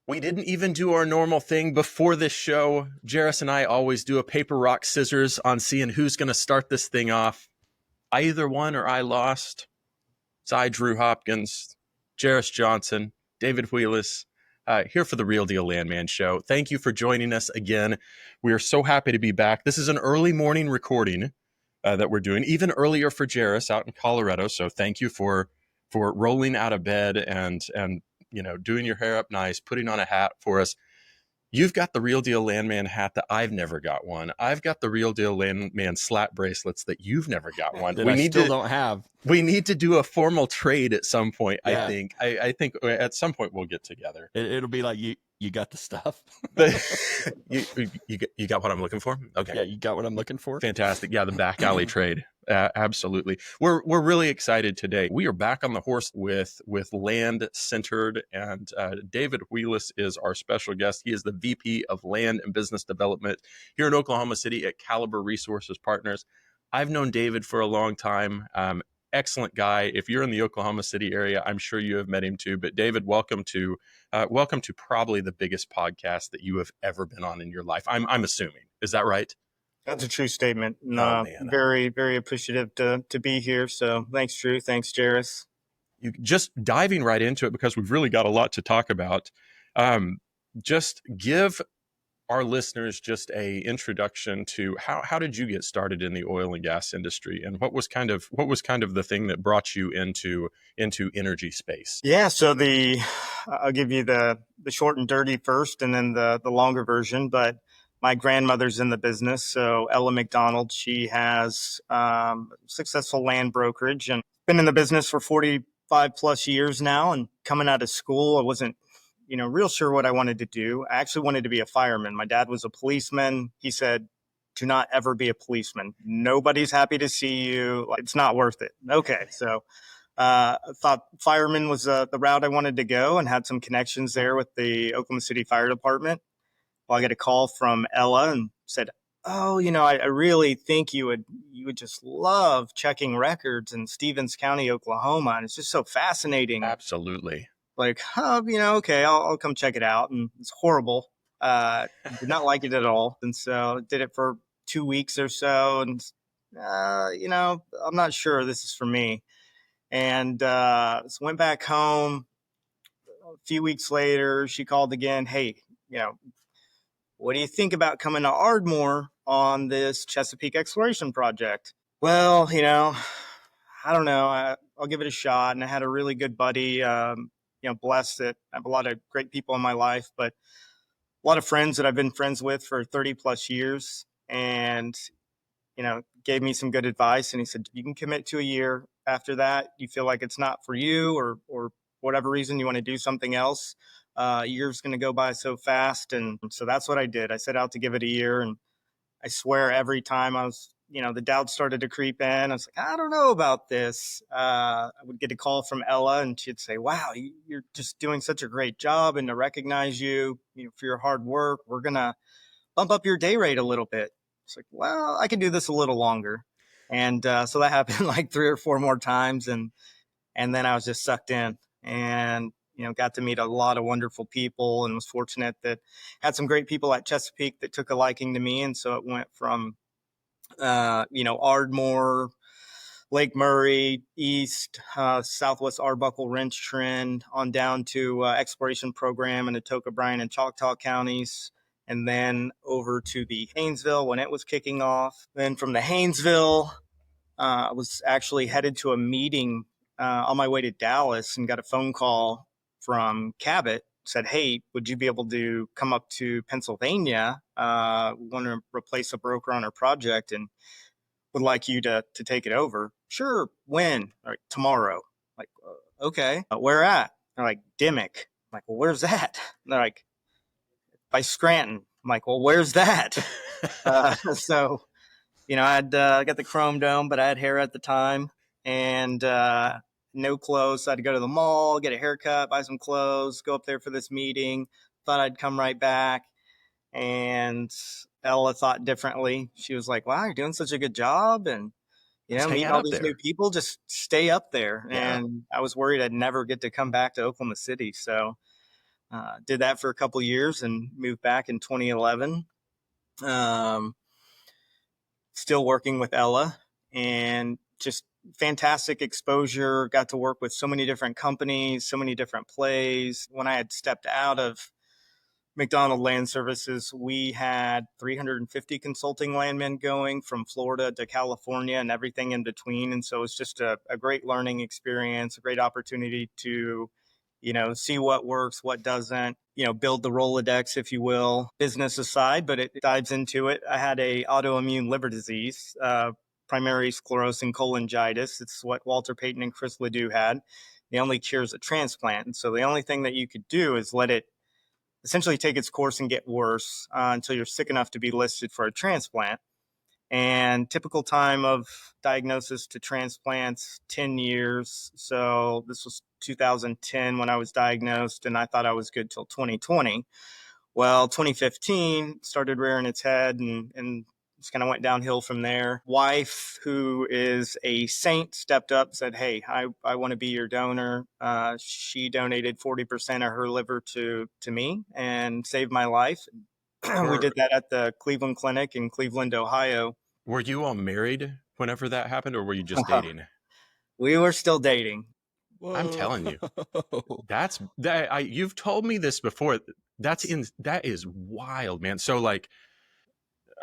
We didn't even do our normal thing before this show. Jerris and I always do a paper, rock, scissors on seeing who's going to start this thing off. I either won or I lost. So I drew Hopkins, Jerris Johnson, David Wheelis, here for the Real Deal Landman Show. Thank you for joining us again. We are so happy to be back. This is an early morning recording that we're doing, even earlier for Jerris out in Colorado. So thank you for rolling out of bed and doing your hair up nice, putting on a hat for us. You've got the Real Deal Landman hat that I've never got one. I've got the Real Deal Landman slap bracelets that you've never got one. That don't have. We need to do a formal trade at some point. Yeah. I think at some point we'll get together. It'll be like you got the stuff. you got what I'm looking for? Okay. Yeah, you got what I'm looking for. Fantastic. Yeah, the back alley trade. Absolutely. We're really excited today. We are back on the horse with Land Centered, and David Wheelis is our special guest. He is the VP of Land and Business Development here in Oklahoma City at Caliber Resources Partners. I've known David for a long time. Excellent guy. If you're in the Oklahoma City area, I'm sure you have met him too. But David, welcome to probably the biggest podcast that you have ever been on in your life. I'm assuming. Is that right? That's a true statement. Very, very appreciative to be here. So thanks, Drew. Thanks, Jerris. You just diving right into it because we've really got a lot to talk about. Just give our listeners just a introduction to how did you get started in the oil and gas industry, and what was kind of the thing that brought you into energy space? Yeah, so I'll give you the short and dirty first, and then the longer version. But my grandmother's in the business, so Ella McDonald. She has successful land brokerage and been in the business for 45 plus years now. And coming out of school, I wasn't real sure what I wanted to do. I actually wanted to be a fireman. My dad was a policeman. He said, do not ever be a policeman. Nobody's happy to see you. It's not worth it. Okay. So I thought fireman was the route I wanted to go, and had some connections there with the Oklahoma City Fire Department. Well, I get a call from Ella and said, oh, I really think you would just love checking records in Stevens County, Oklahoma. And it's just so fascinating. Absolutely. Like, okay, I'll come check it out. And it's horrible. Did not like it at all. And so did it for 2 weeks or so. And, I'm not sure this is for me. And so went back home. A few weeks later, she called again. Hey, what do you think about coming to Ardmore on this Chesapeake exploration project? Well, I don't know. I'll give it a shot. And I had a really good buddy, blessed that I have a lot of great people in my life, but a lot of friends that I've been friends with for 30 plus years, and, gave me some good advice. And he said, you can commit to a year. After that, you feel like it's not for you, or whatever reason you want to do something else. Year's going to go by so fast. And so that's what I did. I set out to give it a year. And I swear every time I was, the doubt started to creep in. I was like, I don't know about this. I would get a call from Ella, and she'd say, wow, you're just doing such a great job, and to recognize you, for your hard work, we're going to bump up your day rate a little bit. It's like, well, I can do this a little longer. And so that happened like 3 or 4 more times. And then I was just sucked in, and got to meet a lot of wonderful people, and was fortunate that had some great people at Chesapeake that took a liking to me. And so it went from, Ardmore, Lake Murray, east, Southwest Arbuckle, Wrench Trend, on down to exploration program in Atoka, Bryan, and Choctaw counties, and then over to the Haynesville when it was kicking off. Then from the Haynesville, I was actually headed to a meeting on my way to Dallas, and got a phone call from Cabot. Said, hey, would you be able to come up to Pennsylvania? Want to replace a broker on our project and would like you to take it over. Sure. When? Like, tomorrow. Like, okay. Where at? They're like, Dimmick. I'm like, well, where's that? And they're like, by Scranton. I'm like, well, where's that? So I got the chrome dome, but I had hair at the time and no clothes. So I had to go to the mall, get a haircut, buy some clothes, go up there for this meeting. Thought I'd come right back. And Ella thought differently. She was like, wow, you're doing such a good job. And, Just hang meeting out all up these new there. people, just stay up there. Yeah. And I was worried I'd never get to come back to Oklahoma City. So did that for a couple of years and moved back in 2011. Still working with Ella and just fantastic exposure. Got to work with so many different companies, so many different plays. When I had stepped out of McDonald Land Services, we had 350 consulting landmen going from Florida to California and everything in between. And so it's just a great learning experience, a great opportunity to, see what works, what doesn't, build the Rolodex, if you will, business aside, but it dives into it. I had a autoimmune liver disease, primary sclerosing cholangitis. It's what Walter Payton and Chris Ledoux had. The only cure is a transplant. And so the only thing that you could do is let it essentially take its course and get worse until you're sick enough to be listed for a transplant. And typical time of diagnosis to transplants, 10 years. So this was 2010 when I was diagnosed, and I thought I was good till 2020. Well, 2015 started rearing its head and just kind of went downhill from there. Wife, who is a saint, stepped up, said, hey, I want to be your donor. She donated 40% of her liver to me and saved my life. We did that at the Cleveland Clinic in Cleveland, Ohio. Were you all married whenever that happened, or were you just dating? We were still dating. Whoa. I'm telling you, that's that. You've told me this before. That is wild, man. So like,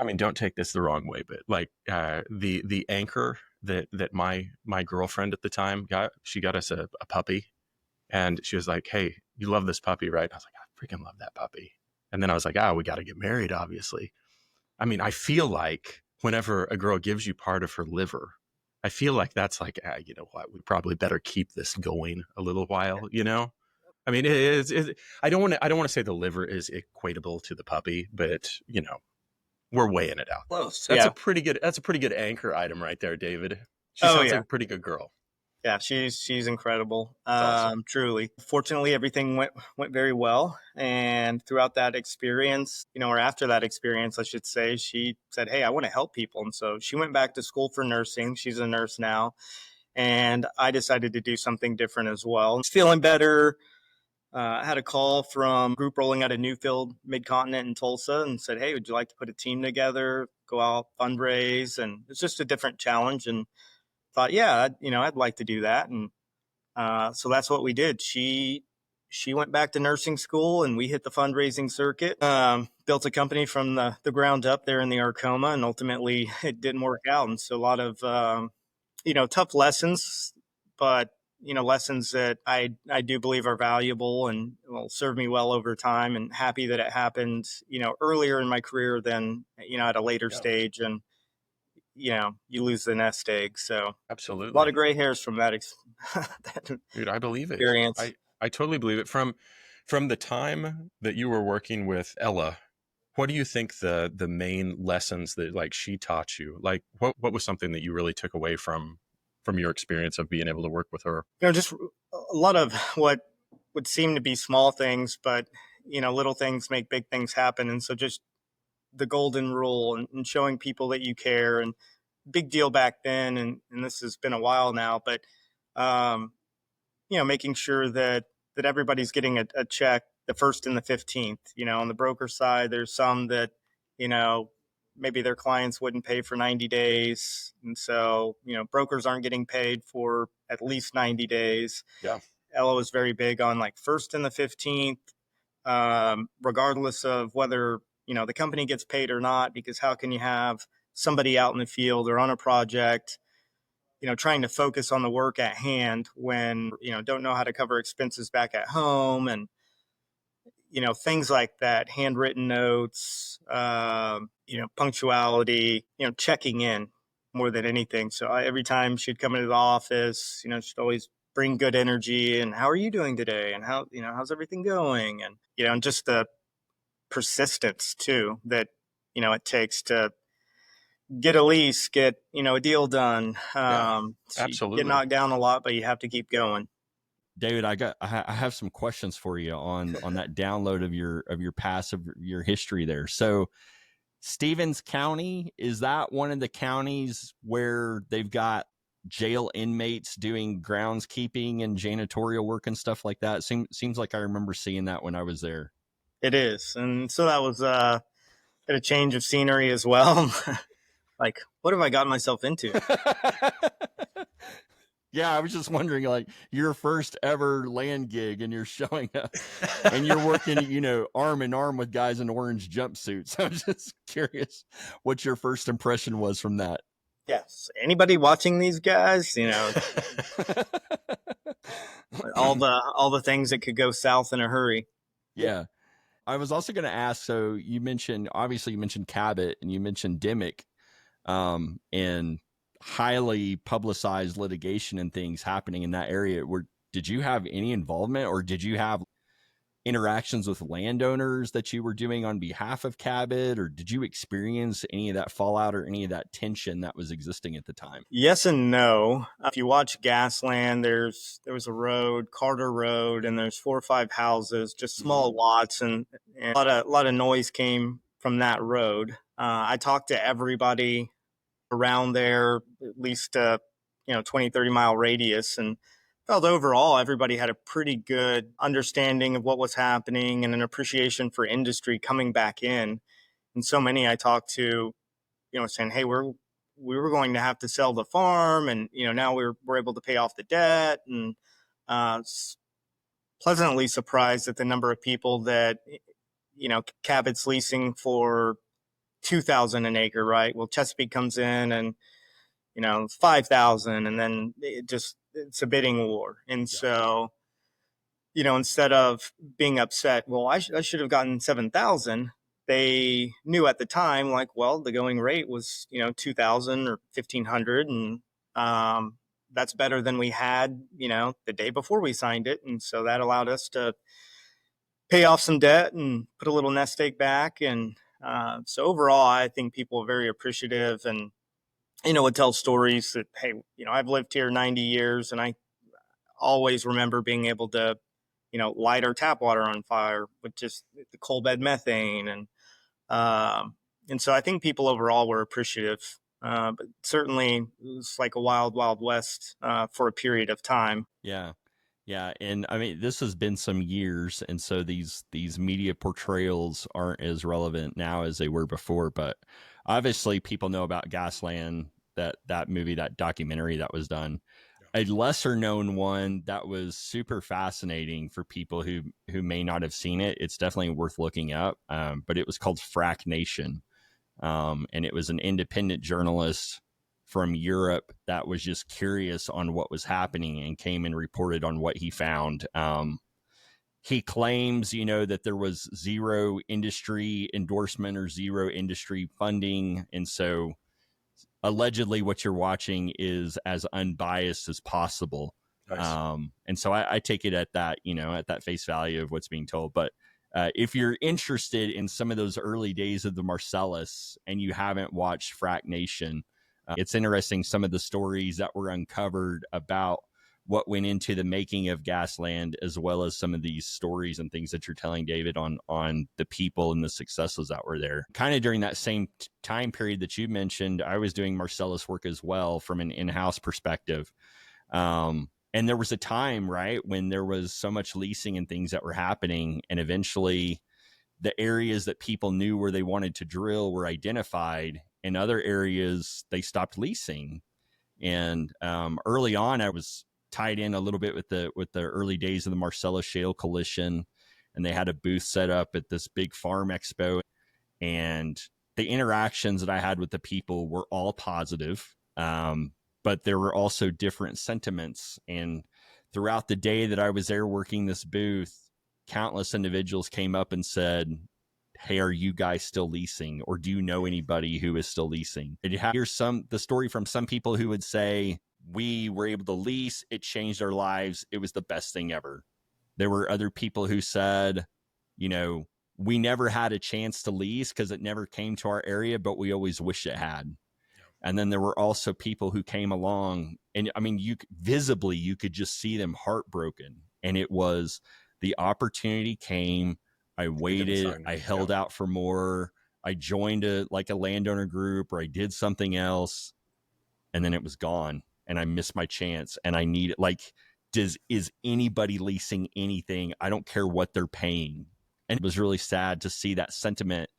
I mean, don't take this the wrong way, but like the anchor that my girlfriend at the time she got us a puppy, and she was like, hey, you love this puppy, right? I was like, I freaking love that puppy. And then I was like, we got to get married, obviously. I mean, I feel like whenever a girl gives you part of her liver, I feel like that's like, you know what, we probably better keep this going a little while, I mean, I don't want to say the liver is equatable to the puppy, but we're weighing it out. Close. That's Yeah. a pretty good anchor item right there, David. She Oh, sounds yeah. like a pretty good girl. Yeah, she's incredible. Awesome. Truly. Fortunately, everything went very well. And throughout that experience, or after that experience, I should say, she said, hey, I want to help people. And so she went back to school for nursing. She's a nurse now. And I decided to do something different as well. Feeling better. I had a call from a group rolling out of Newfield Mid-Continent in Tulsa and said, hey, would you like to put a team together, go out, fundraise? And it's just a different challenge. And thought, yeah, I'd like to do that. And so that's what we did. She went back to nursing school and we hit the fundraising circuit, built a company from the ground up there in the Arcoma, and ultimately it didn't work out. And so a lot of, tough lessons, but, lessons that I do believe are valuable and will serve me well over time, and happy that it happened, earlier in my career than, at a later stage. And, you lose the nest egg. So Absolutely. a lot of gray hairs from that, Dude, I believe it. experience. I totally believe it. From the time that you were working with Ella, what do you think the main lessons that like she taught you? Like what was something that you really took away from your experience of being able to work with her? Just a lot of what would seem to be small things, but little things make big things happen. And so just the golden rule and showing people that you care, and big deal back then. And this has been a while now, but, making sure that everybody's getting a check the 1st and the 15th, on the broker side, there's some that, maybe their clients wouldn't pay for 90 days. And so, brokers aren't getting paid for at least 90 days. Yeah. Ella was very big on like 1st and the 15th, regardless of whether, the company gets paid or not, because how can you have somebody out in the field or on a project, trying to focus on the work at hand when, don't know how to cover expenses back at home, and, things like that, handwritten notes, punctuality, checking in more than anything. So every time she'd come into the office, she'd always bring good energy and how are you doing today? And how, how's everything going? And, and just the persistence too, that, it takes to get a lease, get, a deal done. So you absolutely. get knocked down a lot, but you have to keep going. David, I have some questions for you on that download of your past, of your history there. So Stevens County, is that one of the counties where they've got jail inmates doing groundskeeping and janitorial work and stuff like that? Seems like I remember seeing that when I was there. It is. And so that was a change of scenery as well. Like, what have I gotten myself into? Yeah, I was just wondering, like, your first ever land gig and you're showing up and you're working, arm in arm with guys in orange jumpsuits. I was just curious what your first impression was from that. Yes. Anybody watching these guys, all the things that could go south in a hurry. Yeah. I was also going to ask, so you mentioned Cabot and you mentioned Dimmick, and highly publicized litigation and things happening in that area. Did you have any involvement, or did you have interactions with landowners that you were doing on behalf of Cabot, or did you experience any of that fallout or any of that tension that was existing at the time? Yes and no. If you watch Gasland, there was a road, Carter Road, and there's 4 or 5 houses, just small lots, and a lot of noise came from that road. I talked to everybody around there, at least 20, 30-mile radius, and felt overall everybody had a pretty good understanding of what was happening and an appreciation for industry coming back in. And so many I talked to, saying, hey, we were going to have to sell the farm, and now we're able to pay off the debt, and pleasantly surprised at the number of people that Cabot's leasing for $2,000 an acre, right? Well, Chesapeake comes in and 5,000, and then it's a bidding war. And so, instead of being upset, well, I should have gotten 7,000. They knew at the time, like, well, the going rate was 2,000 or 1,500, and that's better than we had the day before we signed it, and so that allowed us to pay off some debt and put a little nest egg back. And so overall, I think people are very appreciative, and would tell stories that, hey, I've lived here 90 years, and I always remember being able to light our tap water on fire with just the coal bed methane. And so I think people overall were appreciative, but certainly it was like a wild, wild west for a period of time. Yeah. Yeah. And I mean, this has been some years. And so these media portrayals aren't as relevant now as they were before, but obviously people know about Gasland, that movie, that documentary that was done. A lesser known one that was super fascinating for people who may not have seen it. It's definitely worth looking up. But it was called Frack Nation. And it was an independent journalist from Europe that was just curious on what was happening and came and reported on what he found. He claims, that there was zero industry endorsement or zero industry funding. And so allegedly what you're watching is as unbiased as possible. Nice. And so I take it at that, at that face value of what's being told. But if you're interested in some of those early days of the Marcellus and you haven't watched Frack Nation, it's interesting, some of the stories that were uncovered about what went into the making of Gasland, as well as some of these stories and things that you're telling, David, on the people and the successes that were there. Kind of during that same time period that you mentioned, I was doing Marcellus work as well from an in-house perspective. And there was a time, right, when there was so much leasing and things that were happening, and eventually the areas that people knew where they wanted to drill were identified, and other areas they stopped leasing. And early on, I was tied in a little bit with the early days of the Marcellus Shale Coalition, and they had a booth set up at this big farm expo, and the interactions that I had with the people were all positive, but there were also different sentiments. And throughout the day that I was there working this booth, countless individuals came up and said, hey, are you guys still leasing? Or do you know anybody who is still leasing? And you hear the story from some people who would say, we were able to lease, it changed our lives, it was the best thing ever. There were other people who said, we never had a chance to lease because it never came to our area, but we always wish it had. And then there were also people who came along, and I mean, you could just see them heartbroken. And it was, the opportunity came. I waited. I held out for more. I joined a landowner group, or I did something else, and then it was gone. And I missed my chance. And I need it. Is anybody leasing anything? I don't care what they're paying. And it was really sad to see that sentiment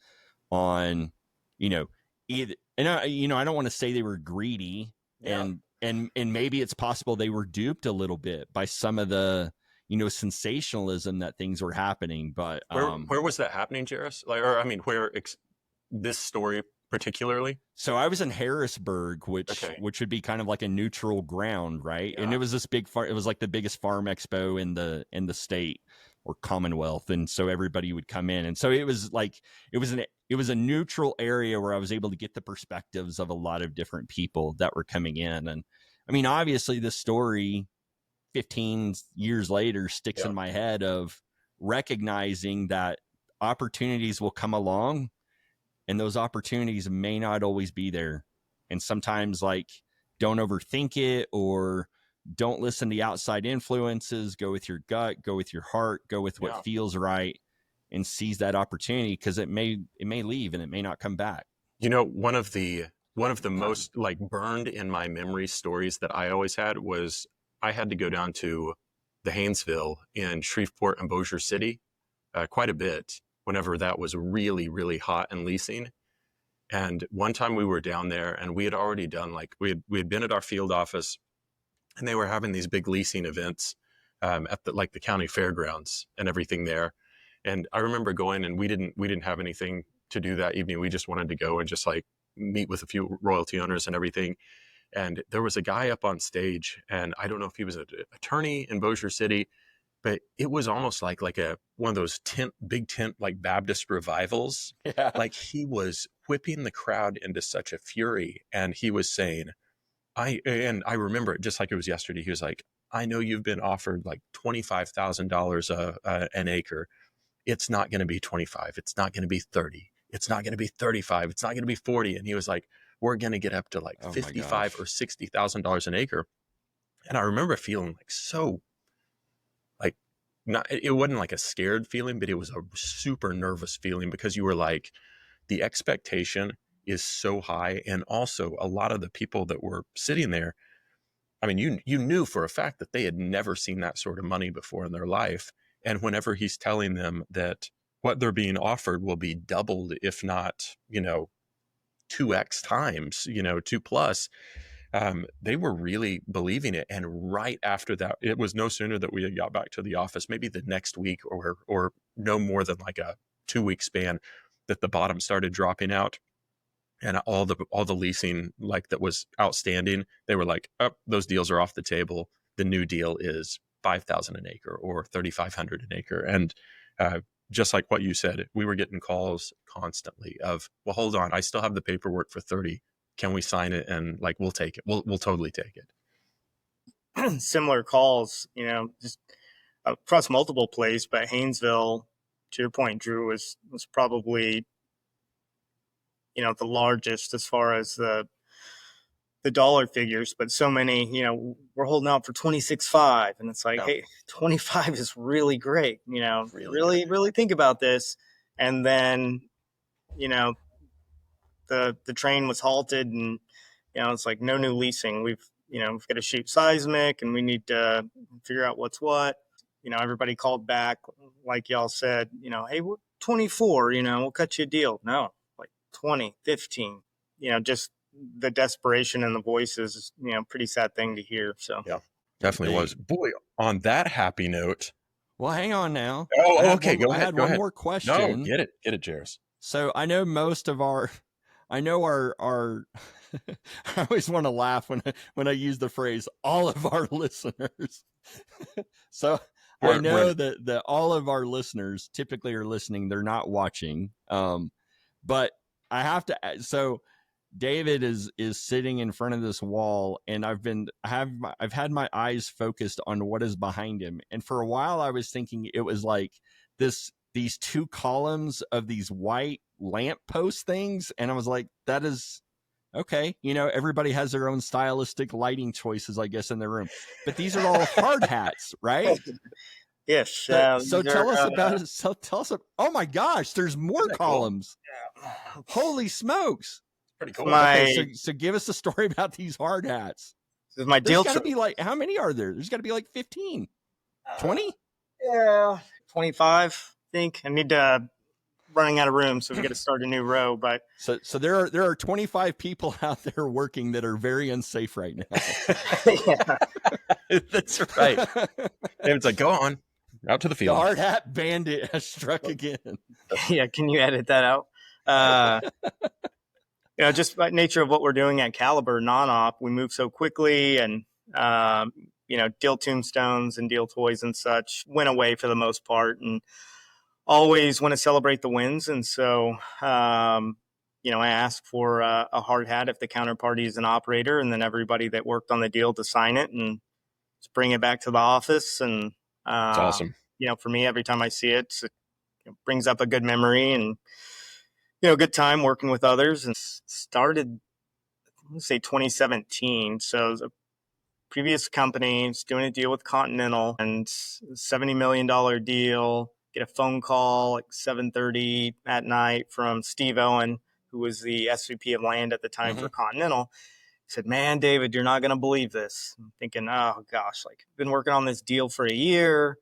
on, either. And I don't want to say they were greedy, and maybe it's possible they were duped a little bit by some of the, sensationalism that things were happening. But where was that happening, Jerris? This story particularly? So I was in Harrisburg, which would be kind of like a neutral ground, right? Yeah. And it was this big farm. It was like the biggest farm expo in the state or Commonwealth, and so everybody would come in, and so it was a neutral area where I was able to get the perspectives of a lot of different people that were coming in. And I mean, obviously, this story 15 years later sticks in my head of recognizing that opportunities will come along, and those opportunities may not always be there. And sometimes, don't overthink it, or don't listen to outside influences. Go with your gut, go with your heart, go with what feels right, and seize that opportunity, because it may leave and it may not come back. One of the most burned in my memory stories that I always had was, I had to go down to the Haynesville in Shreveport and Bossier City quite a bit whenever that was really, really hot and leasing. And one time we were down there, and we had already done we had been at our field office, and they were having these big leasing events at the county fairgrounds and everything there. And I remember going, and we didn't have anything to do that evening. We just wanted to go and just meet with a few royalty owners and everything. And there was a guy up on stage, and I don't know if he was an attorney in Bossier City, but it was almost like one of those big tent Baptist revivals. Yeah. He was whipping the crowd into such a fury, and he was saying, I remember it just like it was yesterday. He was like, I know you've been offered $25,000 an acre. It's not going to be 25. It's not going to be 30. It's not going to be 35. It's not going to be 40. And he was like, we're going to get up to $55,000 or $60,000 an acre. And I remember feeling it wasn't a scared feeling, but it was a super nervous feeling, because you were the expectation is so high. And also a lot of the people that were sitting there, I mean, you knew for a fact that they had never seen that sort of money before in their life. And whenever he's telling them that what they're being offered will be doubled, if not, 2x times, 2+, they were really believing it. And right after that, it was no sooner that we had got back to the office, maybe the next week or no more than a 2-week span, that the bottom started dropping out. And all the leasing that was outstanding, they were those deals are off the table. The new deal is $5,000 an acre or $3,500 an acre. And just like what you said, we were getting calls constantly of, well, hold on, I still have the paperwork for 30. Can we sign it? And we'll take it. We'll totally take it. Similar calls, just across multiple places, but Haynesville, to your point, Drew, was probably, the largest as far as the dollar figures, but so many, we're holding out for 26.5, and it's hey, 25 is really great. Really think about this. And then, the train was halted, and, it's no new leasing. We've got to shoot seismic, and we need to figure out what's what. Everybody called back, like y'all said, hey, we're 24, we'll cut you a deal. No, 20, 15, just the desperation in the voices is, pretty sad thing to hear. So yeah, definitely was. Boy, on that happy note. Well, hang on now. Oh, okay. Go ahead. I had one more question. No, get it, Jerris. So I know our I always want to laugh when I use the phrase all of our listeners. So I know that all of our listeners typically are listening. They're not watching. But I have to, so David is sitting in front of this wall, and I've had my eyes focused on what is behind him. And for a while I was thinking it was these 2 columns of these white lamppost things. And I was like, that is Okay, everybody has their own stylistic lighting choices, I guess, in their room. But these are all hard hats, right? Yes. So tell us about it. So tell us. Oh my gosh, there's more columns. Cool? Holy smokes! Pretty cool. Okay, so give us a story about these hard hats. My There's deal got to be like, how many are there? There's got to be like 15, 20? Yeah, 25. I think I need to running out of room, so we got to start a new row. But so there are 25 people out there working that are very unsafe right now. Yeah. That's right. David's like, go on out to the field. The hard hat bandit has struck again. Yeah, can you edit that out? Just by nature of what we're doing at Caliber non-op, we move so quickly, and deal tombstones and deal toys and such went away for the most part, and always want to celebrate the wins. And so, I asked for a hard hat if the counterparty is an operator, and then everybody that worked on the deal to sign it and just bring it back to the office. And It's awesome. For me, every time I see it, it brings up a good memory and good time working with others. And started, let's say 2017. So it was a previous company, was doing a deal with Continental, and $70 million deal. Get a phone call at 7:30 at night from Steve Owen, who was the SVP of land at the time for Continental. He said, "Man, David, you're not going to believe this." I'm thinking, oh gosh, I've been working on this deal for a year.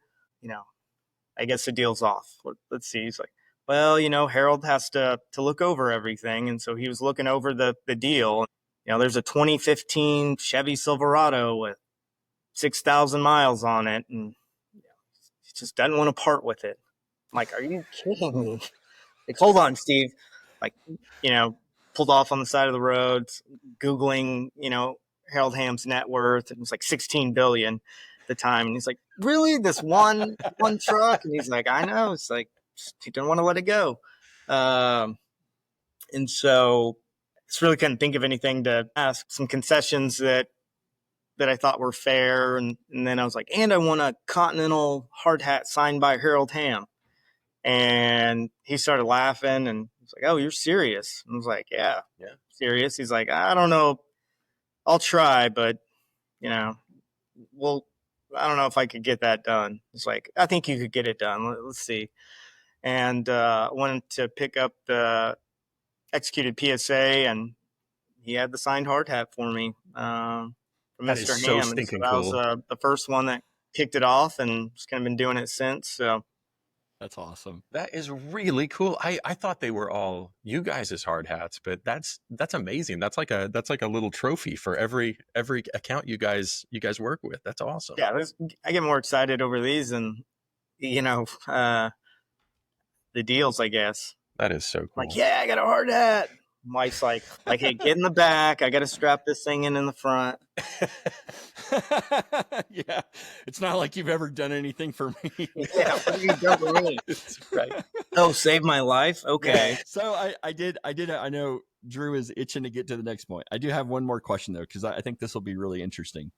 I guess the deal's off. Let's see. He's like, well, Harold has to look over everything. And so he was looking over the deal. There's a 2015 Chevy Silverado with 6,000 miles on it, and he just doesn't want to part with it. I'm like, are you kidding me? Like, hold on, Steve. Pulled off on the side of the road, Googling, Harold Ham's net worth. It was like 16 billion at the time. And he's like, really? This one truck? And he's like, I know. It's like, he didn't want to let it go. And so just really couldn't think of anything to ask. Some concessions that I thought were fair. And then I was like, and I want a Continental hard hat signed by Harold Ham. And he started laughing and was like, oh, you're serious? And I was like, yeah, serious. He's like, I don't know. I'll try, but, I don't know if I could get that done. It's like, I think you could get it done. Let's see. And wanted to pick up the executed PSA, and he had the signed hard hat for me from That Mr. is Ham. so And stinking that cool. was the first one that kicked it off, and just kind of been doing it since. So That's awesome. That is really cool. I thought they were all you guys' hard hats, but that's amazing. That's like a little trophy for every account you guys work with. That's awesome. Yeah, I get more excited over these than the deals, I guess. That is so cool. Like, yeah, I got a hard hat. Wife's like, hey, get in the back. I got to strap this thing in the front. Yeah, it's not like you've ever done anything for me. Yeah, what have you done for me? Right. Oh, save my life. Okay. So I know Drew is itching to get to the next point. I do have one more question though, because I think this will be really interesting.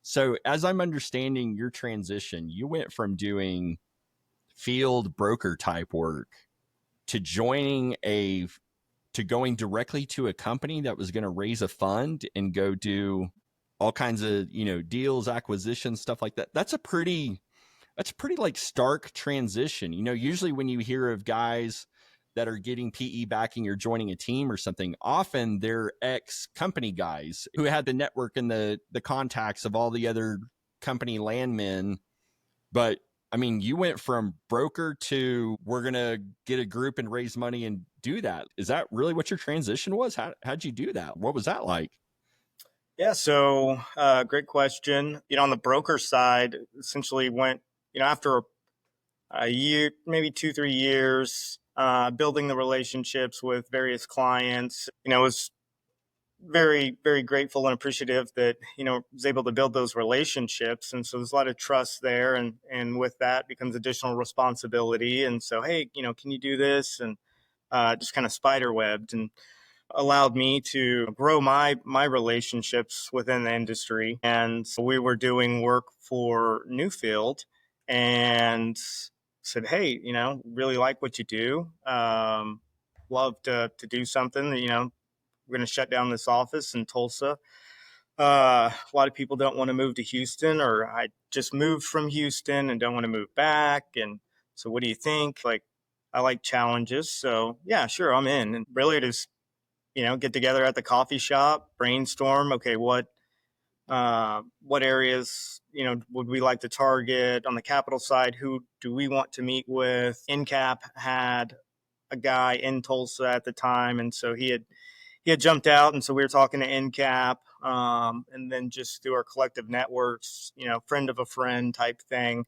So as I'm understanding your transition, you went from doing field broker type work to going directly to a company that was going to raise a fund and go do all kinds of, deals, acquisitions, stuff like that. That's a pretty like stark transition. Usually when you hear of guys that are getting PE backing or joining a team or something, often they're ex company guys who had the network and the contacts of all the other company landmen. But I mean, you went from broker to we're going to get a group and raise money and do that. Is that really what your transition was? How'd you do that? What was that like? Yeah. So great question. On the broker side, essentially went, after a year, maybe 2-3 years, building the relationships with various clients, was very, very grateful and appreciative that, was able to build those relationships. And so there's a lot of trust there. And with that becomes additional responsibility. And so, hey, can you do this? And just kind of spider webbed and allowed me to grow my relationships within the industry. And so we were doing work for Newfield and said, hey, really like what you do. Love to do something that, we're going to shut down this office in Tulsa. A lot of people don't want to move to Houston, or I just moved from Houston and don't want to move back. And so what do you think? Like, I like challenges. So yeah, sure, I'm in. And really just, get together at the coffee shop, brainstorm. Okay, what areas, would we like to target on the capital side? Who do we want to meet with? NCAP had a guy in Tulsa at the time. And so he had jumped out. And so we were talking to NCAP, and then just through our collective networks, friend of a friend type thing,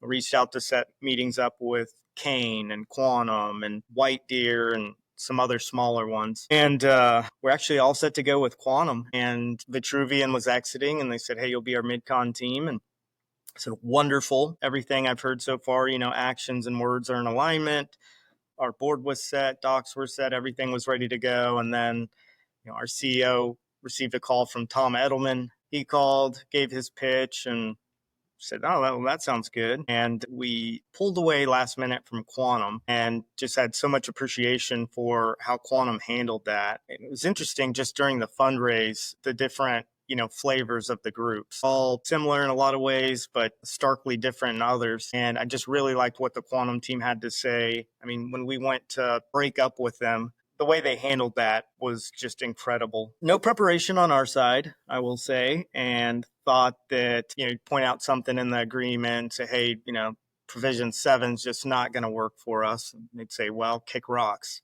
reached out to set meetings up with Kane and Quantum and White Deer and some other smaller ones. And we're actually all set to go with Quantum. And Vitruvian was exiting, and they said, hey, you'll be our mid-con team. And so wonderful. Everything I've heard so far, actions and words are in alignment. Our board was set, docs were set, everything was ready to go. And then, our CEO received a call from Tom Edelman. He called, gave his pitch, and said, oh, that sounds good. And we pulled away last minute from Quantum and just had so much appreciation for how Quantum handled that. It was interesting just during the fundraise, the different flavors of the groups, all similar in a lot of ways, but starkly different in others. And I just really liked what the Quantum team had to say. I mean, when we went to break up with them, the way they handled that was just incredible. No preparation on our side, I will say, and thought that, point out something in the agreement, say, hey, provision 7's just not going to work for us. And they'd say, well, kick rocks.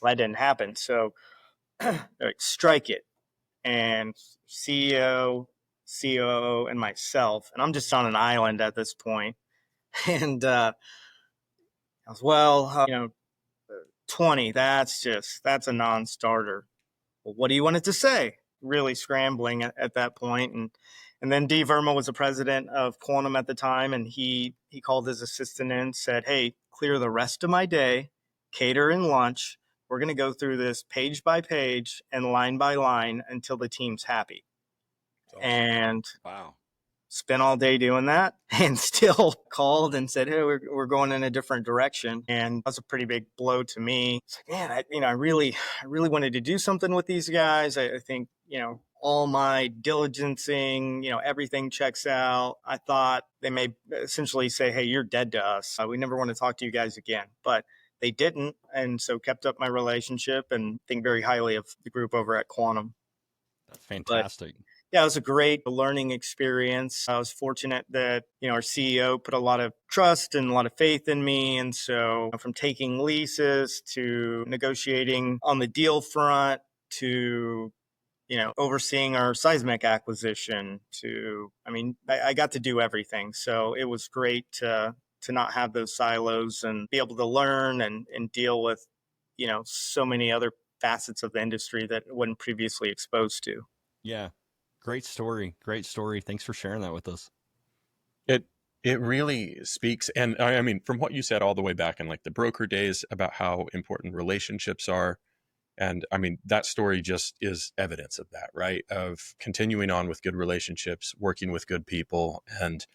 Well, that didn't happen. So like, strike it. And CEO, COO, and myself, and I'm just on an island at this point. And I was, 20, that's a non-starter. Well, what do you want it to say? Really scrambling at that point. And then Dee Verma was the president of Quantum at the time, and he called his assistant in and said, hey, clear the rest of my day, cater and lunch. We're going to go through this page by page and line by line until the team's happy. Awesome. And wow, spent all day doing that, and still called and said, hey, we're going in a different direction. And that was a pretty big blow to me. It's like, man, I really wanted to do something with these guys. I think, all my diligencing, everything checks out. I thought they may essentially say, hey, you're dead to us. We never want to talk to you guys again. But they didn't, and so kept up my relationship and think very highly of the group over at Quantum. That's fantastic. But, yeah, it was a great learning experience. I was fortunate that, our CEO put a lot of trust and a lot of faith in me. And so from taking leases to negotiating on the deal front to, overseeing our seismic acquisition I got to do everything. So it was great to not have those silos and be able to learn and deal with, so many other facets of the industry that I wasn't previously exposed to. Yeah. Great story. Thanks for sharing that with us. It really speaks. And I mean, from what you said all the way back in like the broker days about how important relationships are. And I mean, that story just is evidence of that, right? Of continuing on with good relationships, working with good people, and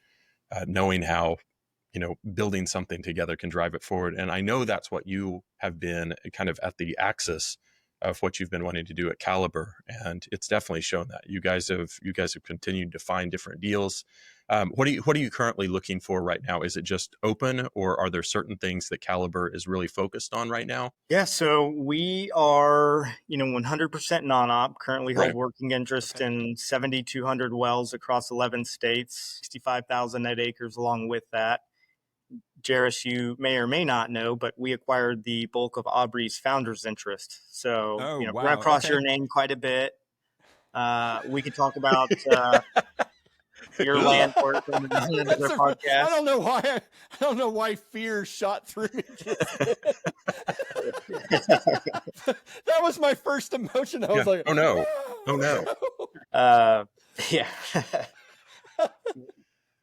knowing how, building something together can drive it forward. And I know that's what you have been kind of at the axis of what you've been wanting to do at Caliber. And it's definitely shown that you guys have continued to find different deals. What are you currently looking for right now? Is it just open, or are there certain things that Caliber is really focused on right now? Yeah, so we are, 100% non-op, currently hold working interest in 7,200 wells across 11 states, 65,000 net acres along with that. Jerris, you may or may not know, but we acquired the bulk of Aubrey's founder's interest. So, we're going to cross your name quite a bit. We could talk about your land work on another podcast. I don't know why fear shot through me. That was my first emotion. I was like, oh no. Yeah.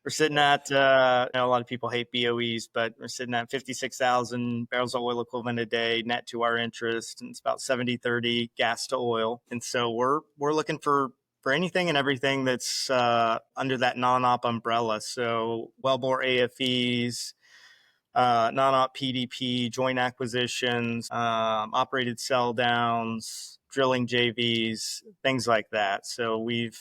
We're sitting at, a lot of people hate BOEs, but we're sitting at 56,000 barrels of oil equivalent a day net to our interest. And it's about 70-30 gas to oil. And so we're looking for anything and everything that's under that non-op umbrella. So wellbore AFEs, non-op PDP, joint acquisitions, operated sell downs, drilling JVs, things like that. So we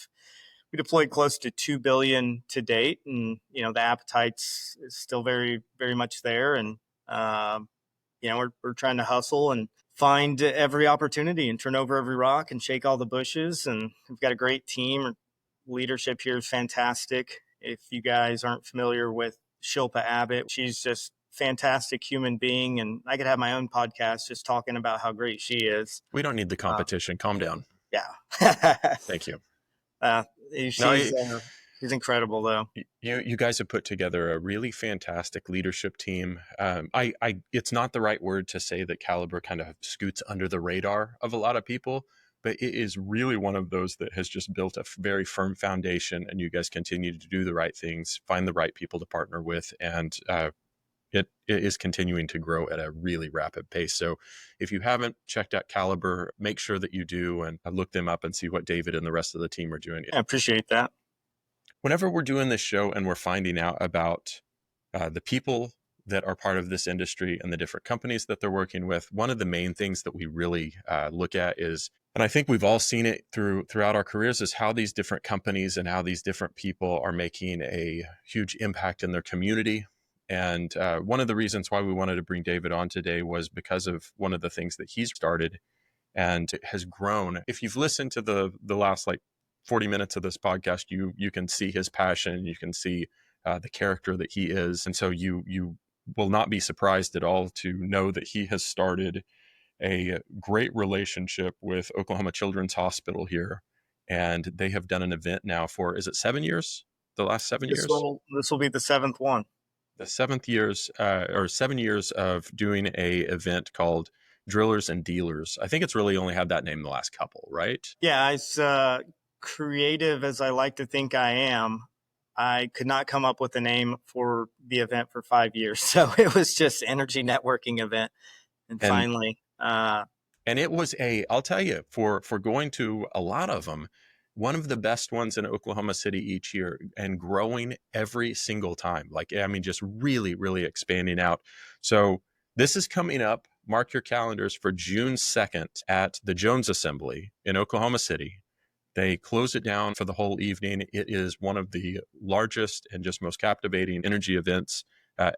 deployed close to 2 billion to date, and the appetite's is still very, very much there. And we're trying to hustle and find every opportunity and turn over every rock and shake all the bushes. And we've got a great team. Leadership here is fantastic. If you guys aren't familiar with Shilpa Abbott, she's just fantastic human being, and I could have my own podcast just talking about how great she is. We don't need the competition. Calm down. Yeah. Thank you. She's incredible, though. You guys have put together a really fantastic leadership team. It's not the right word to say that Caliber kind of scoots under the radar of a lot of people, but it is really one of those that has just built a very firm foundation, and you guys continue to do the right things, find the right people to partner with, and it is continuing to grow at a really rapid pace. So if you haven't checked out Caliber, make sure that you do and look them up and see what David and the rest of the team are doing. I appreciate that. Whenever we're doing this show and we're finding out about the people that are part of this industry and the different companies that they're working with, one of the main things that we really look at is, and I think we've all seen it throughout our careers, is how these different companies and how these different people are making a huge impact in their community. And one of the reasons why we wanted to bring David on today was because of one of the things that he's started and has grown. If you've listened to the last 40 minutes of this podcast, you can see his passion, you can see the character that he is. And so you will not be surprised at all to know that he has started a great relationship with Oklahoma Children's Hospital here. And they have done an event now for, is it 7 years? The last 7 years? This will be the 7th one. The 7th years, or 7 years of doing a event called Drillers and Dealers. I think it's really only had that name the last couple, right? Yeah, as creative as I like to think I am, I could not come up with a name for the event for 5 years. So it was just energy networking event. And finally. And it was I'll tell you, for going to a lot of them, one of the best ones in Oklahoma City each year, and growing every single time. Just really, really expanding out. So this is coming up. Mark your calendars for June 2nd at the Jones Assembly in Oklahoma City. They close it down for the whole evening. It is one of the largest and just most captivating energy events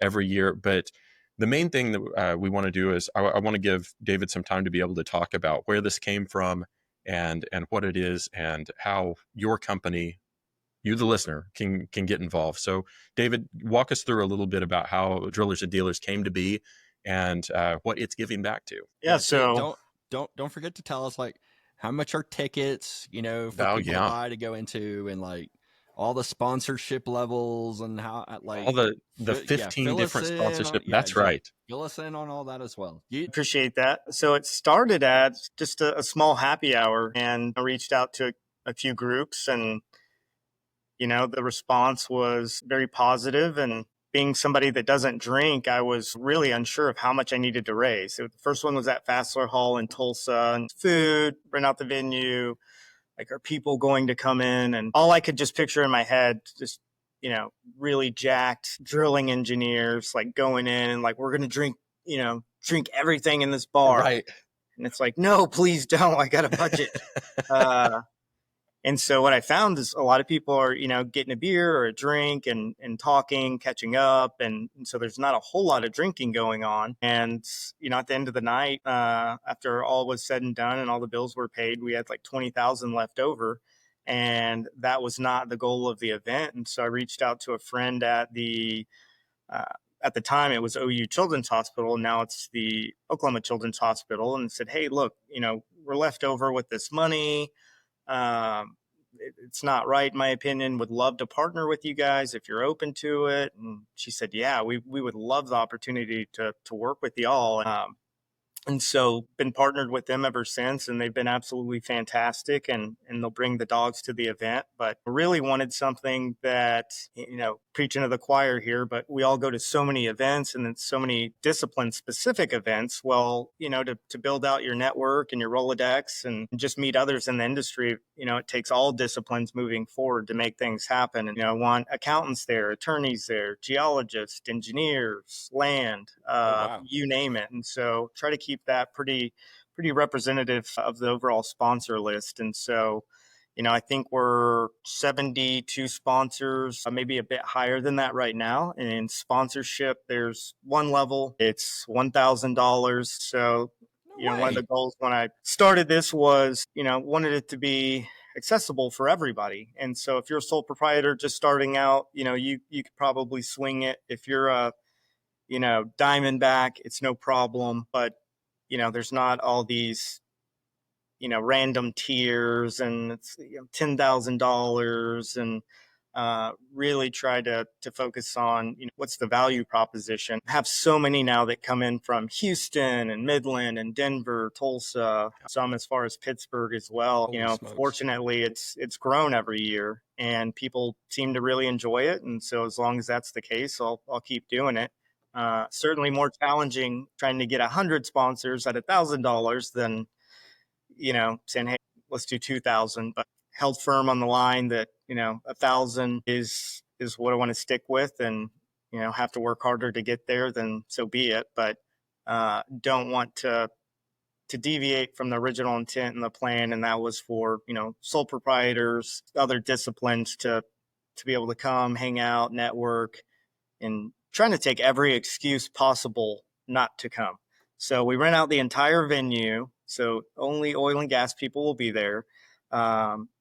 every year. But the main thing that we want to do is I want to give David some time to be able to talk about where this came from and what it is and how your company, you the listener, can get involved. So David, walk us through a little bit about how Drillers and Dealers came to be and what it's giving back to. Yeah. So don't forget to tell us how much are tickets, for people to buy to go into, and all the sponsorship levels and how all the 15 different sponsorship. That's right. Fill us in on all that as well. Appreciate that. So it started at just a small happy hour, and I reached out to a few groups, and the response was very positive. And being somebody that doesn't drink, I was really unsure of how much I needed to raise. So the first one was at Fassler Hall in Tulsa, and food, rent out the venue. Are people going to come in? And all I could just picture in my head, just, really jacked drilling engineers, going in and we're going to drink everything in this bar. Right. And it's no, please don't. I got a budget. And so what I found is a lot of people are, getting a beer or a drink and talking, catching up. And so there's not a whole lot of drinking going on. And, at the end of the night, after all was said and done and all the bills were paid, we had $20,000 left over. And that was not the goal of the event. And so I reached out to a friend at the time it was OU Children's Hospital. Now it's the Oklahoma Children's Hospital, and said, hey, look, we're left over with this money. It's not right, in my opinion. Would love to partner with you guys if you're open to it. And she said, yeah, we would love the opportunity to work with y'all. And so been partnered with them ever since, and they've been absolutely fantastic, and they'll bring the dogs to the event. But really wanted something that, preaching to the choir here, but we all go to so many events and it's so many discipline specific events. Well, to build out your network and your Rolodex and just meet others in the industry, it takes all disciplines moving forward to make things happen. And, I want accountants there, attorneys there, geologists, engineers, land, you name it. And so try to keep that pretty pretty representative of the overall sponsor list. And so, I think we're 72 sponsors, maybe a bit higher than that right now. And in sponsorship, there's one level, it's $1,000. So, one of the goals when I started this was, wanted it to be accessible for everybody. And so if you're a sole proprietor just starting out, you could probably swing it. If you're a, Diamondback, it's no problem. But, there's not all these, random tiers, and it's $10,000, and really try to focus on what's the value proposition. I have so many now that come in from Houston and Midland and Denver, Tulsa, some as far as Pittsburgh as well. Holy smokes. Fortunately, it's grown every year, and people seem to really enjoy it. And so as long as that's the case, I'll keep doing it. Certainly more challenging trying to get 100 sponsors at $1,000 than saying, hey, let's do 2,000, but held firm on the line that, 1,000 is what I want to stick with, and, have to work harder to get there, then so be it. But don't want to deviate from the original intent and the plan. And that was for, sole proprietors, other disciplines to be able to come, hang out, network, and trying to take every excuse possible not to come. So we rent out the entire venue. So only oil and gas people will be there.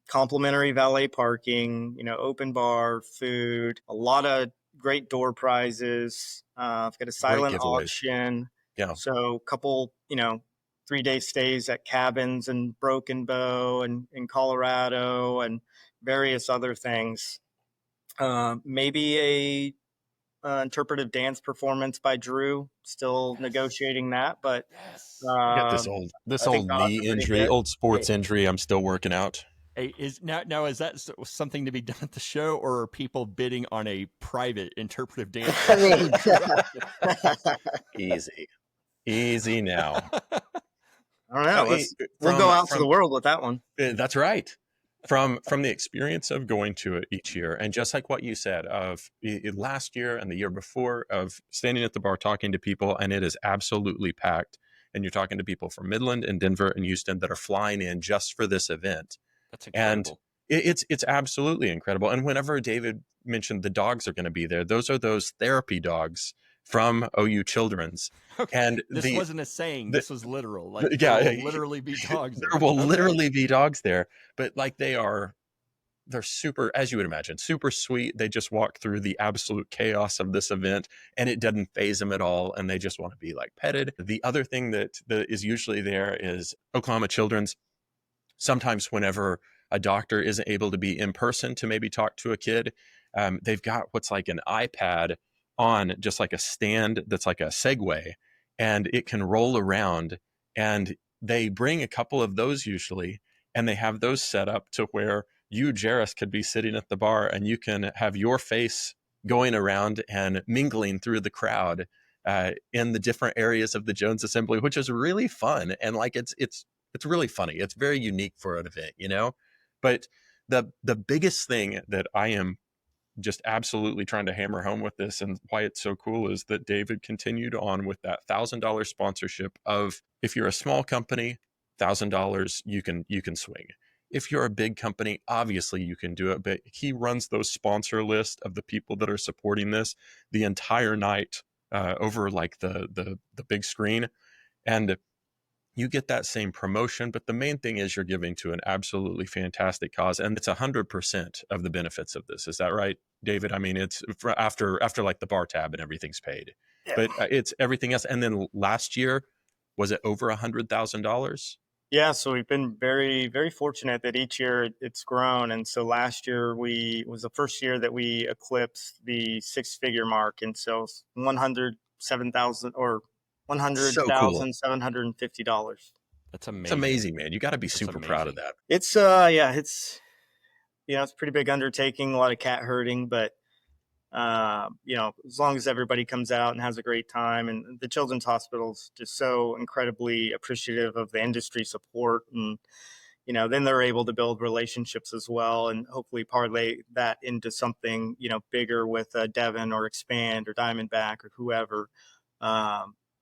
Complimentary valet parking, open bar, food, a lot of great door prizes. I've got a silent auction. Yeah. So a couple, 3-day stays at cabins in Broken Bow and in Colorado, and various other things. Maybe a interpretive dance performance by Drew. Still negotiating that, but Got this old knee injury, old sports injury. I'm still working out. Hey, is that something to be done at the show, or are people bidding on a private interpretive dance? Easy now. I don't know. We'll go out to the world with that one. That's right. From the experience of going to it each year, and just like what you said of last year and the year before, of standing at the bar talking to people, and it is absolutely packed, and you're talking to people from Midland and Denver and Houston that are flying in just for this event. That's incredible. And it's absolutely incredible. And whenever David mentioned the dogs are going to be there, those are those therapy dogs from OU Children's. Okay. And this wasn't a saying. This was literal. Like, yeah, there will literally be dogs there. There will literally be dogs there, but like they're super, as you would imagine, super sweet. They just walk through the absolute chaos of this event, and it doesn't faze them at all. And they just want to be like petted. The other thing that is usually there is Oklahoma Children's. Sometimes whenever a doctor isn't able to be in person to maybe talk to a kid, they've got what's like an iPad on just like a stand that's like a Segway, and it can roll around, and they bring a couple of those usually, and they have those set up to where you, Jerris, could be sitting at the bar, and you can have your face going around and mingling through the crowd in the different areas of the Jones Assembly, which is really fun. And like it's really funny. It's very unique for an event, But the biggest thing that I am just absolutely trying to hammer home with this, and why it's so cool, is that David continued on with that $1,000 sponsorship of, if you're a small company, $1,000 you can swing. If you're a big company, obviously you can do it, but he runs those sponsor lists of the people that are supporting this the entire night over like the big screen, and you get that same promotion. But the main thing is you're giving to an absolutely fantastic cause, and it's 100% of the benefits of this. Is that right, David? I mean, it's after like the bar tab and everything's paid, yeah. But it's everything else. And then last year, was it over $100,000? Yeah, so we've been very, very fortunate that each year it's grown. And so last year was the first year that we eclipsed the 6-figure mark, and so $107,000 or $100,750. That's amazing. It's amazing, man. You got to be super proud of that. It's it's a pretty big undertaking, a lot of cat herding, but as long as everybody comes out and has a great time, and the Children's Hospital's just so incredibly appreciative of the industry support, and then they're able to build relationships as well, and hopefully parlay that into something bigger with Devon or Expand or Diamondback or whoever.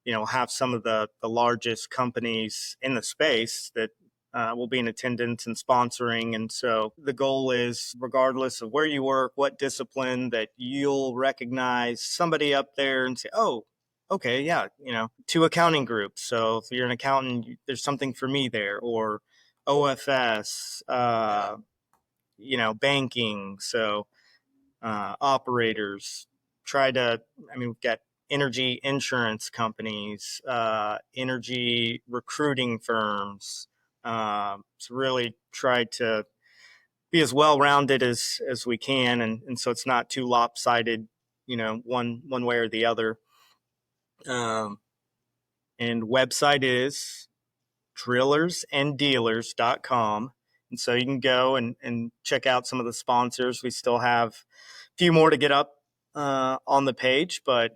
have some of the largest companies in the space that will be in attendance and sponsoring. And so the goal is, regardless of where you work, what discipline, that you'll recognize somebody up there and say, oh, okay, yeah, 2 accounting groups. So if you're an accountant, there's something for me there. Or OFS, banking. So operators we've got energy insurance companies, energy recruiting firms. So really try to be as well-rounded as we can. And so it's not too lopsided, one way or the other. And website is drillersanddealers.com. And so you can go and check out some of the sponsors. We still have a few more to get up on the page, but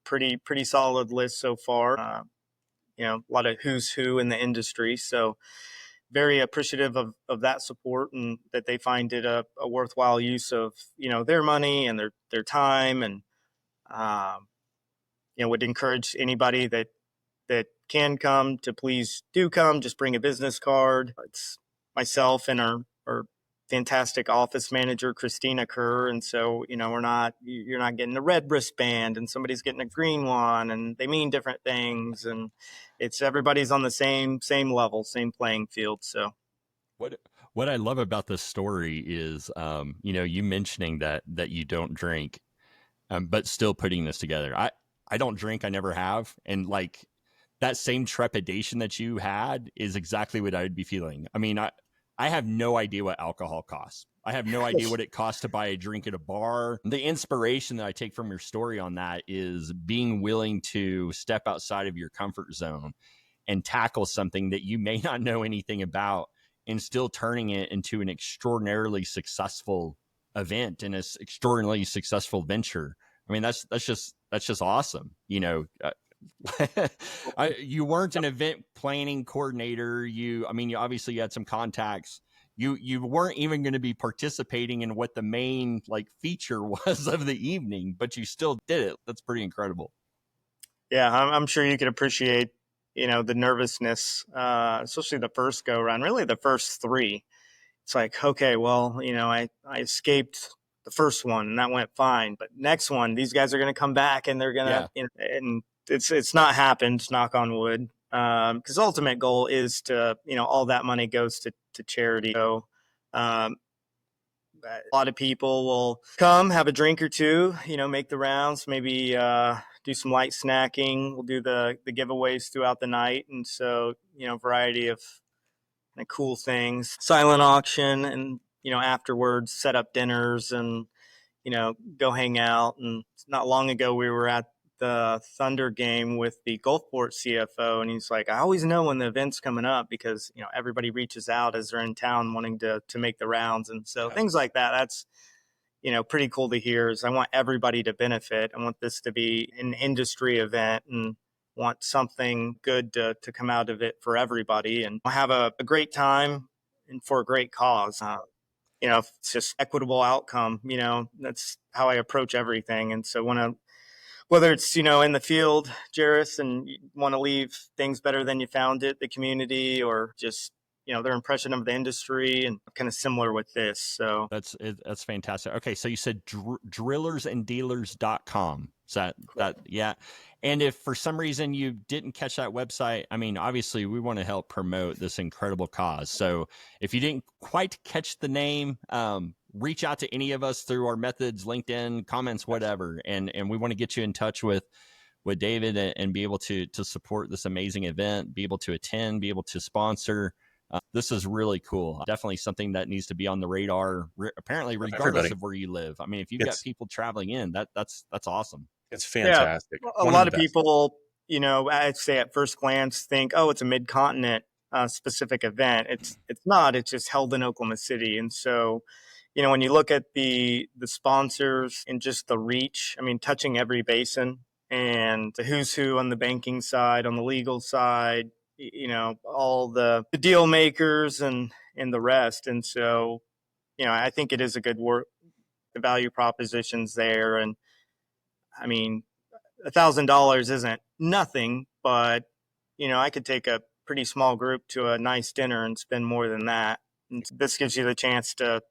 pretty solid list so far. A lot of who's who in the industry. So very appreciative of that support, and that they find it a worthwhile use of their money and their time. And would encourage anybody that can come to please do come. Just bring a business card. It's myself and our fantastic office manager, Christina Kerr. And so, you're not getting a red wristband and somebody's getting a green one, and they mean different things. And it's everybody's on the same level, same playing field. So what I love about this story is, you mentioning that you don't drink, but still putting this together. I don't drink. I never have. And like that same trepidation that you had is exactly what I would be feeling. I mean, I have no idea what alcohol costs. I have no idea what it costs to buy a drink at a bar. The inspiration that I take from your story on that is being willing to step outside of your comfort zone and tackle something that you may not know anything about, and still turning it into an extraordinarily successful event and an extraordinarily successful venture. I mean, that's just awesome. You weren't an event planning coordinator. You obviously had some contacts. You weren't even going to be participating in what the main feature was of the evening, but you still did it. That's pretty incredible. Yeah, I'm sure you could appreciate, the nervousness, especially the first go around, really the first 3. It's like, okay, well, I escaped the first one and that went fine, but next one, these guys are going to come back and they're going to, and it's not happened, knock on wood. Because ultimate goal is to, all that money goes to charity. So, a lot of people will come, have a drink or two, make the rounds, maybe do some light snacking. We'll do the giveaways throughout the night. And so, variety of cool things, silent auction, and, afterwards set up dinners and, go hang out. And not long ago, we were at the Thunder game with the Gulfport CFO, and he's like, I always know when the event's coming up because everybody reaches out as they're in town wanting to make the rounds. And so things like that, that's pretty cool to hear. Is I want everybody to benefit. I want this to be an industry event, and want something good to come out of it for everybody, and have a great time and for a great cause. It's just equitable outcome. That's how I approach everything. And so whether it's, in the field, Jerris, and you want to leave things better than you found it, the community, or just, their impression of the industry, and kind of similar with this. So that's fantastic. Okay. So you said drillersanddealers.com. Is that, yeah. And if for some reason you didn't catch that website, obviously we want to help promote this incredible cause. So if you didn't quite catch the name, reach out to any of us through our methods, LinkedIn, comments, whatever. And we want to get you in touch with David and be able to support this amazing event, be able to attend, be able to sponsor. This is really cool. Definitely something that needs to be on the radar, apparently, regardless of where you live. If you've got people traveling in, that's awesome. It's fantastic. Yeah, a lot of people, I'd say at first glance think, oh, it's a mid-continent specific event. It's not. It's just held in Oklahoma City. And so, when you look at the sponsors and just the reach, touching every basin, and the who's who on the banking side, on the legal side, all the deal makers and the rest. And so, I think it is a good work. The value propositions there. And $1,000 isn't nothing, but I could take a pretty small group to a nice dinner and spend more than that. And this gives you the chance to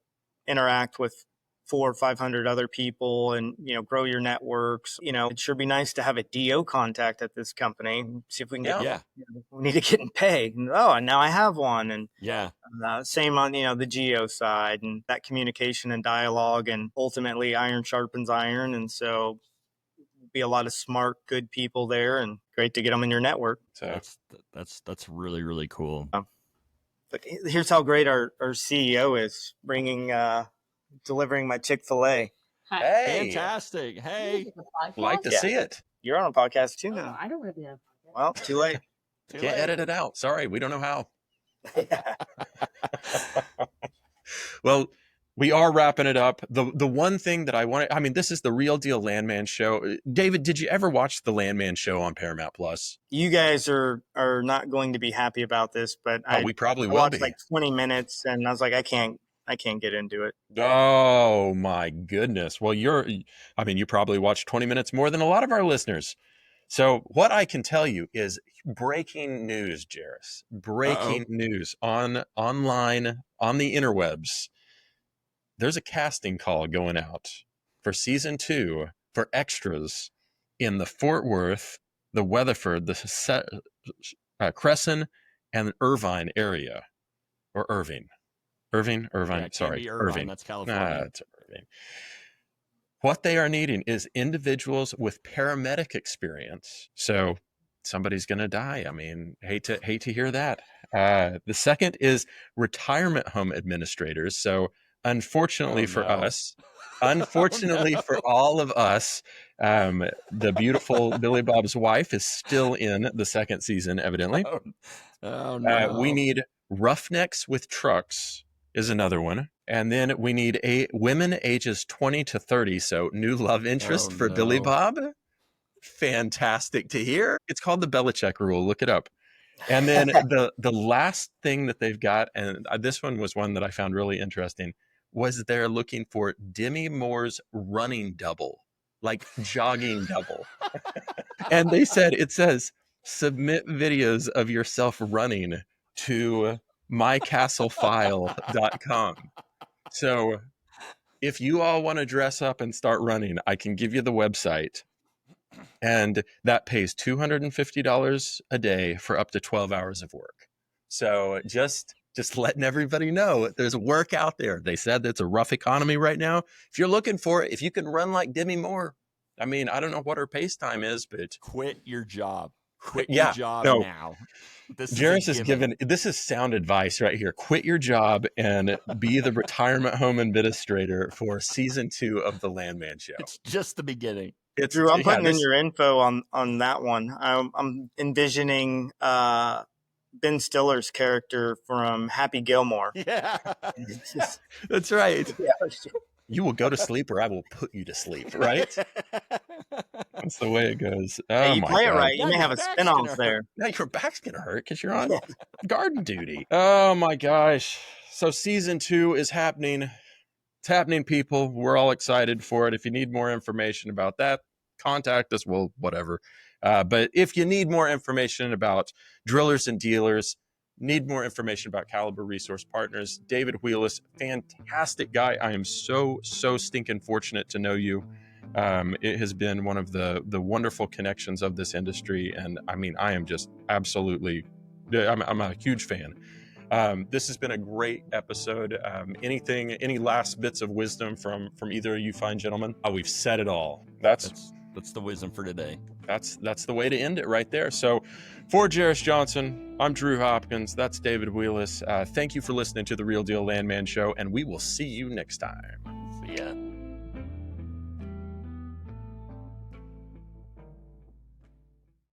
interact with 400 or 500 other people and, grow your networks. It'd sure be nice to have a DO contact at this company. See if we can get, we need to get in pay. And, and now I have one. And same on, the geo side, and that communication and dialogue, and ultimately iron sharpens iron. And so be a lot of smart, good people there, and great to get them in your network. So that's really, really cool. But here's how great our CEO is delivering my Chick-fil-A. Hey, fantastic! Hey, like to see it. You're on a podcast too now. I don't really have a podcast. Well, too late. Can't edit it out. Sorry, we don't know how. Well, we are wrapping it up. The one thing that I wanted, this is the Real Deal Landman Show. David, did you ever watch the Landman Show on Paramount Plus? You guys are not going to be happy about this, but we probably will watched be. like 20 minutes, and I was like, I can't get into it. Oh my goodness. Well, you probably watched 20 minutes more than a lot of our listeners. So what I can tell you is breaking news, Jerris. Breaking news online on the interwebs. There's a casting call going out for season 2 for extras in the Fort Worth, the Weatherford, the Crescent, and Irvine area, or Irving. Irvine. Sorry, Irving. That's California. It's Irving. What they are needing is individuals with paramedic experience. So somebody's going to die. Hate to hear that. The second is retirement home administrators. So unfortunately for us, for all of us, the beautiful Billy Bob's wife is still in the second season, evidently. Oh no. We need roughnecks with trucks is another one. And then we need women ages 20 to 30. So new love interest for Billy Bob. Fantastic to hear. It's called the Belichick rule. Look it up. And then the last thing that they've got, and this one was one that I found really interesting, was they're looking for Demi Moore's running double, like jogging double. And it says, submit videos of yourself running to mycastlefile.com. So if you all want to dress up and start running, I can give you the website. And that pays $250 a day for up to 12 hours of work. So just letting everybody know there's work out there. They said it's a rough economy right now. If you're looking for it, if you can run like Demi Moore, I don't know what her pace time is, but quit your job. Quit your job now. Jerris is given, this is sound advice right here. Quit your job and be the retirement home administrator for season 2 of the Landman Show. It's just the beginning. Drew, I'm putting in your info on that one. I'm envisioning Ben Stiller's character from Happy Gilmore. Yeah. That's right. Yeah. You will go to sleep or I will put you to sleep, right? That's the way it goes. Hey, you play it right. You may have a spinoff there. Now your back's going to hurt because you're on garden duty. Oh, my gosh. So season 2 is happening. It's happening, people. We're all excited for it. If you need more information about that, contact us. Well, whatever. But if you need more information about drillers and dealers, need more information about Caliber Resource Partners, David Wheelis, fantastic guy. I am so stinking fortunate to know you. It has been one of the wonderful connections of this industry. And I am just absolutely, I'm a huge fan. This has been a great episode. Any last bits of wisdom from either of you fine gentlemen? Oh, we've said it all. That's the wisdom for today. That's the way to end it right there. So for Jerris Johnson, I'm Drew Hopkins. That's David Wheelis. Thank you for listening to the Real Deal Landman Show, and we will see you next time. See ya.